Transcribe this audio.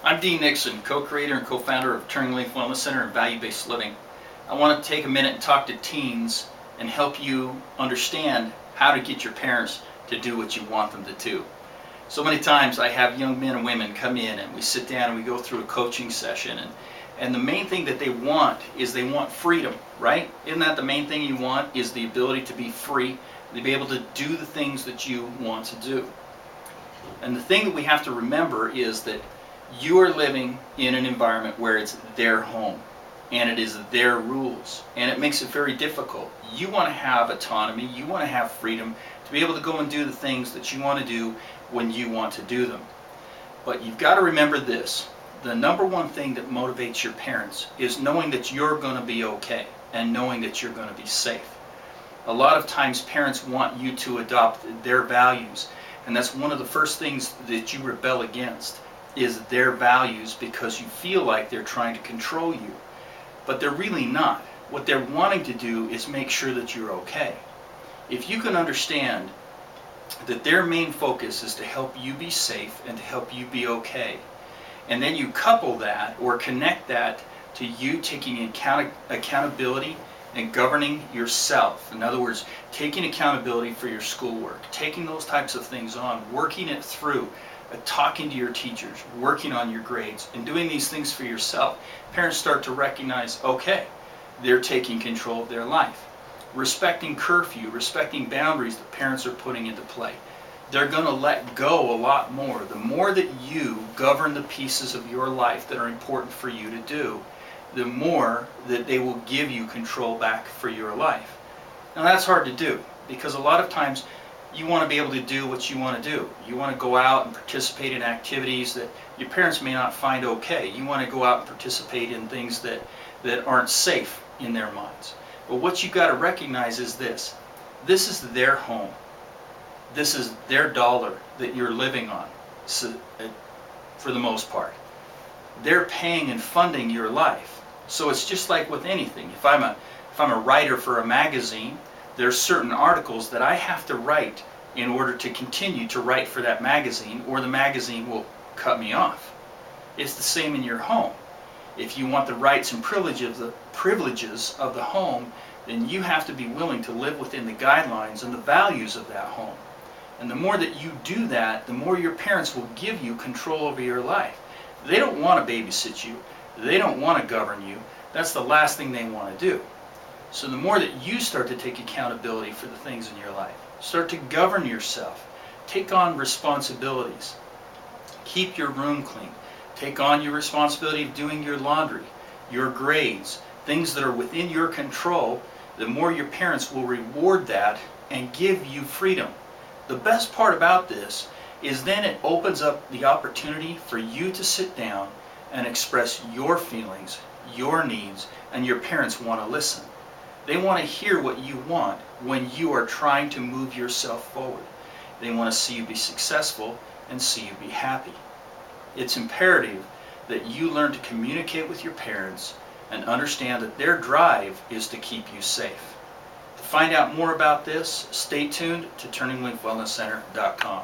I'm Dean Nixon, co-creator and co-founder of Turning Leaf Wellness Center and Value-Based Living. I want to take a minute and talk to teens and help you understand how to get your parents to do what you want them to do. So many times I have young men and women come in and we sit down and we go through a coaching session, and the main thing that they want is they want freedom, right? Isn't that the main thing you want, is the ability to be free, to be able to do the things that you want to do. And the thing that we have to remember is that you are living in an environment where it's their home and it is their rules, and it makes it very difficult. You want to have autonomy, you want to have freedom to be able to go and do the things that you want to do when you want to do them. But you've got to remember this: the number one thing that motivates your parents is knowing that you're going to be okay and knowing that you're going to be safe. A lot of times parents want you to adopt their values, and that's one of the first things that you rebel against, is their values, because you feel like they're trying to control you. But they're really not. What they're wanting to do is make sure that you're okay. If you can understand that their main focus is to help you be safe and to help you be okay, and then you couple that or connect that to you taking accountability and governing yourself. In other words, taking accountability for your schoolwork, taking those types of things on, working it through, talking to your teachers, working on your grades, and doing these things for yourself, parents start to recognize, okay, they're taking control of their life. Respecting curfew, respecting boundaries that parents are putting into play. They're going to let go a lot more. The more that you govern the pieces of your life that are important for you to do, the more that they will give you control back for your life. Now that's hard to do, because a lot of times you want to be able to do what you want to do. You want to go out and participate in activities that your parents may not find okay. You want to go out and participate in things that aren't safe in their minds. But what you've got to recognize is this: this is their home. This is their dollar that you're living on, for the most part. They're paying and funding your life. So it's just like with anything. If I'm a writer for a magazine, there's certain articles that I have to write in order to continue to write for that magazine, or the magazine will cut me off. It's the same in your home. If you want the rights and privileges of the home, then you have to be willing to live within the guidelines and the values of that home. And the more that you do that, the more your parents will give you control over your life. They don't want to babysit you. They don't want to govern you. That's the last thing they want to do. So the more that you start to take accountability for the things in your life, start to govern yourself, take on responsibilities, keep your room clean, take on your responsibility of doing your laundry, your grades, things that are within your control, the more your parents will reward that and give you freedom. The best part about this is then it opens up the opportunity for you to sit down and express your feelings, your needs, and your parents want to listen. They want to hear what you want when you are trying to move yourself forward. They want to see you be successful and see you be happy. It's imperative that you learn to communicate with your parents and understand that their drive is to keep you safe. To find out more about this, stay tuned to TurningLeafWellnessCenter.com.